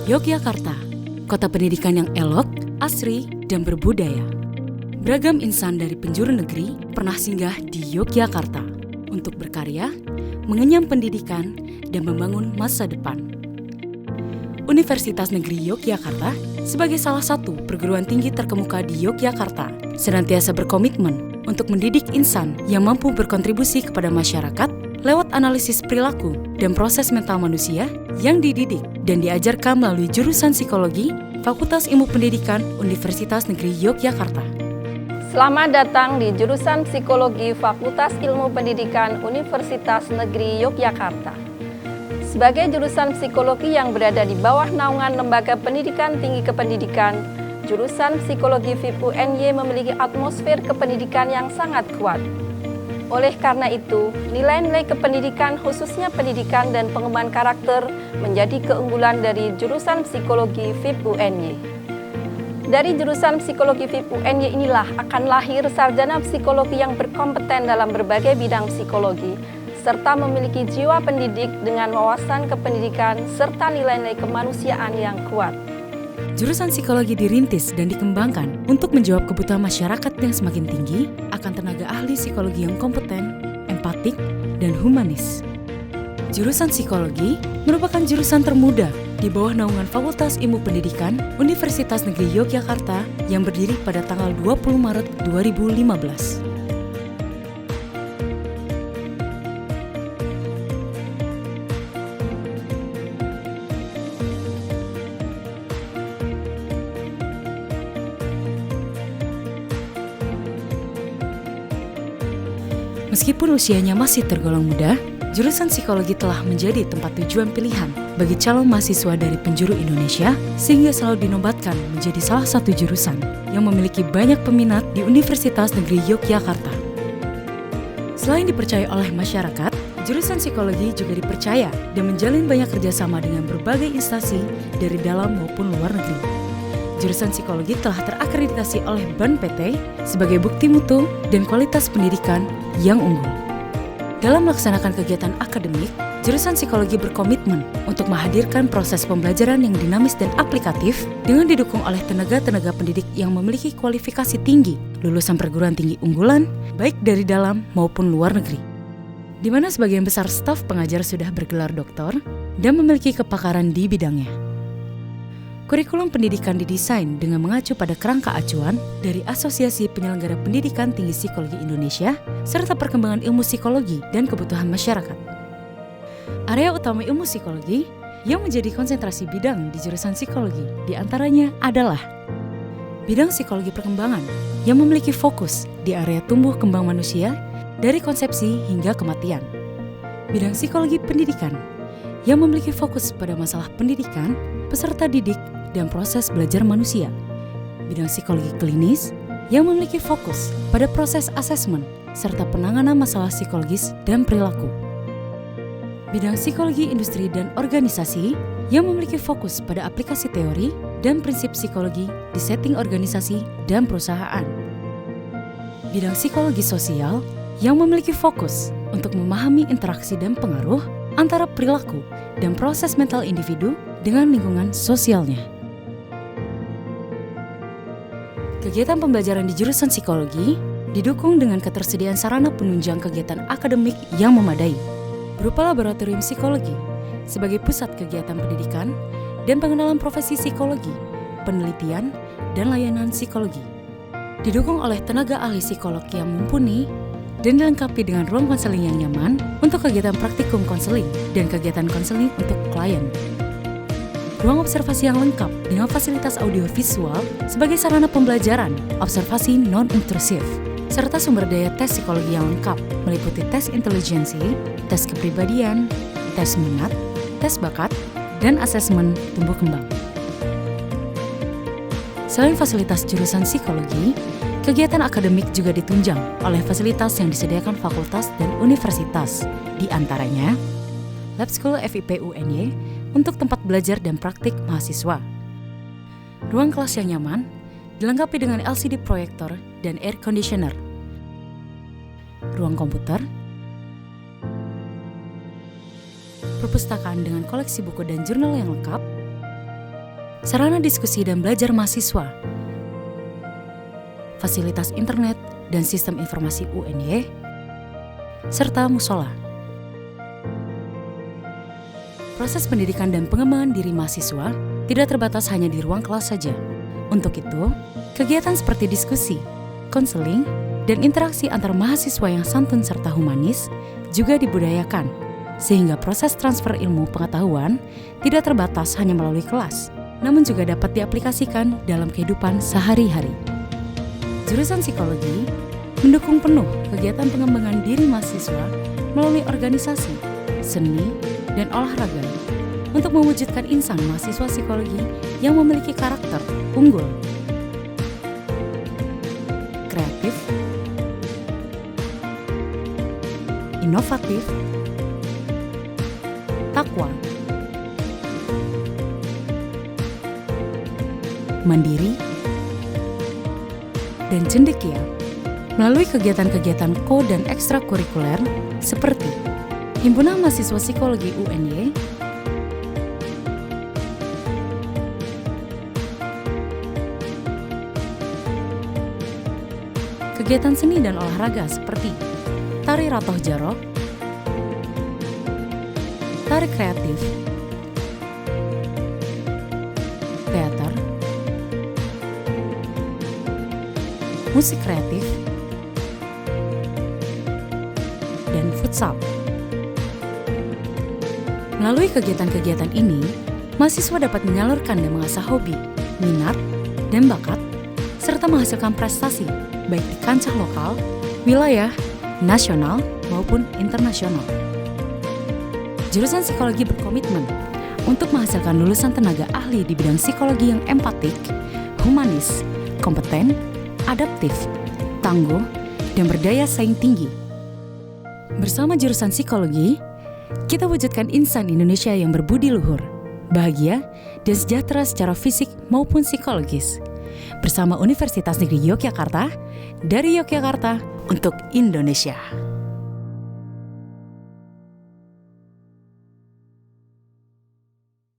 Yogyakarta, kota pendidikan yang elok, asri, dan berbudaya. Beragam insan dari penjuru negeri pernah singgah di Yogyakarta untuk berkarya, mengenyam pendidikan, dan membangun masa depan. Universitas Negeri Yogyakarta sebagai salah satu perguruan tinggi terkemuka di Yogyakarta senantiasa berkomitmen untuk mendidik insan yang mampu berkontribusi kepada masyarakat lewat analisis perilaku dan proses mental manusia yang dididik dan diajarkan melalui jurusan psikologi Fakultas Ilmu Pendidikan Universitas Negeri Yogyakarta. Selamat datang di jurusan Psikologi Fakultas Ilmu Pendidikan Universitas Negeri Yogyakarta. Sebagai jurusan psikologi yang berada di bawah naungan Lembaga Pendidikan Tinggi Kependidikan, jurusan Psikologi FIP UNY memiliki atmosfer kependidikan yang sangat kuat. Oleh karena itu, nilai-nilai kependidikan khususnya pendidikan dan pengembangan karakter menjadi keunggulan dari jurusan Psikologi FIP UNY. Dari jurusan Psikologi FIP UNY inilah akan lahir sarjana psikologi yang berkompeten dalam berbagai bidang psikologi, serta memiliki jiwa pendidik dengan wawasan kependidikan serta nilai-nilai kemanusiaan yang kuat. Jurusan psikologi dirintis dan dikembangkan untuk menjawab kebutuhan masyarakat yang semakin tinggi akan tenaga ahli psikologi yang kompeten, empatik, dan humanis. Jurusan psikologi merupakan jurusan termuda di bawah naungan Fakultas Ilmu Pendidikan Universitas Negeri Yogyakarta yang berdiri pada tanggal 20 Maret 2015. Meskipun usianya masih tergolong muda, jurusan psikologi telah menjadi tempat tujuan pilihan bagi calon mahasiswa dari penjuru Indonesia sehingga selalu dinobatkan menjadi salah satu jurusan yang memiliki banyak peminat di Universitas Negeri Yogyakarta. Selain dipercaya oleh masyarakat, jurusan psikologi juga dipercaya dan menjalin banyak kerjasama dengan berbagai instansi dari dalam maupun luar negeri. Jurusan psikologi telah terakreditasi oleh BAN PT sebagai bukti mutu dan kualitas pendidikan yang unggul. Dalam melaksanakan kegiatan akademik, jurusan psikologi berkomitmen untuk menghadirkan proses pembelajaran yang dinamis dan aplikatif dengan didukung oleh tenaga-tenaga pendidik yang memiliki kualifikasi tinggi, lulusan perguruan tinggi unggulan, baik dari dalam maupun luar negeri. Di mana sebagian besar staf pengajar sudah bergelar doktor dan memiliki kepakaran di bidangnya. Kurikulum pendidikan didesain dengan mengacu pada kerangka acuan dari Asosiasi Penyelenggara Pendidikan Tinggi Psikologi Indonesia serta perkembangan ilmu psikologi dan kebutuhan masyarakat. Area utama ilmu psikologi yang menjadi konsentrasi bidang di jurusan psikologi diantaranya adalah bidang psikologi perkembangan yang memiliki fokus di area tumbuh kembang manusia dari konsepsi hingga kematian. Bidang psikologi pendidikan yang memiliki fokus pada masalah pendidikan, peserta didik, dan proses belajar manusia. Bidang psikologi klinis yang memiliki fokus pada proses asesmen serta penanganan masalah psikologis dan perilaku. Bidang psikologi industri dan organisasi yang memiliki fokus pada aplikasi teori dan prinsip psikologi di setting organisasi dan perusahaan. Bidang psikologi sosial yang memiliki fokus untuk memahami interaksi dan pengaruh antara perilaku dan proses mental individu dengan lingkungan sosialnya. Kegiatan pembelajaran di jurusan psikologi didukung dengan ketersediaan sarana penunjang kegiatan akademik yang memadai, berupa laboratorium psikologi sebagai pusat kegiatan pendidikan dan pengenalan profesi psikologi, penelitian, dan layanan psikologi. Didukung oleh tenaga ahli psikolog yang mumpuni dan dilengkapi dengan ruang konseling yang nyaman untuk kegiatan praktikum konseling dan kegiatan konseling untuk klien. Ruang observasi yang lengkap dengan fasilitas audiovisual sebagai sarana pembelajaran, observasi non-intrusif, serta sumber daya tes psikologi yang lengkap meliputi tes intelijensi, tes kepribadian, tes minat, tes bakat, dan asesmen tumbuh kembang. Selain fasilitas jurusan psikologi, kegiatan akademik juga ditunjang oleh fasilitas yang disediakan fakultas dan universitas, di antaranya Lab School FIP UNY untuk tempat belajar dan praktik mahasiswa. Ruang kelas yang nyaman, dilengkapi dengan LCD proyektor dan air conditioner. Ruang komputer, perpustakaan dengan koleksi buku dan jurnal yang lengkap, sarana diskusi dan belajar mahasiswa, fasilitas internet dan sistem informasi UNY, serta musola. Proses pendidikan dan pengembangan diri mahasiswa tidak terbatas hanya di ruang kelas saja. Untuk itu, kegiatan seperti diskusi, konseling, dan interaksi antar mahasiswa yang santun serta humanis juga dibudayakan, sehingga proses transfer ilmu pengetahuan tidak terbatas hanya melalui kelas, namun juga dapat diaplikasikan dalam kehidupan sehari-hari. Jurusan psikologi mendukung penuh kegiatan pengembangan diri mahasiswa melalui organisasi, seni, dan olahraga untuk mewujudkan insan mahasiswa psikologi yang memiliki karakter unggul, kreatif, inovatif, takwa, mandiri, dan cendekia melalui kegiatan-kegiatan ko dan ekstrakurikuler seperti Himpunan Mahasiswa Psikologi UNY, kegiatan seni dan olahraga seperti tari ratoh jaro, tari kreatif, teater, musik kreatif, dan futsal. Melalui kegiatan-kegiatan ini, mahasiswa dapat menyalurkan dan mengasah hobi, minat, dan bakat, serta menghasilkan prestasi baik di kancah lokal, wilayah, nasional, maupun internasional. Jurusan psikologi berkomitmen untuk menghasilkan lulusan tenaga ahli di bidang psikologi yang empatik, humanis, kompeten, adaptif, tangguh, dan berdaya saing tinggi. Bersama jurusan psikologi, kita wujudkan insan Indonesia yang berbudi luhur, bahagia, dan sejahtera secara fisik maupun psikologis. Bersama Universitas Negeri Yogyakarta, dari Yogyakarta untuk Indonesia.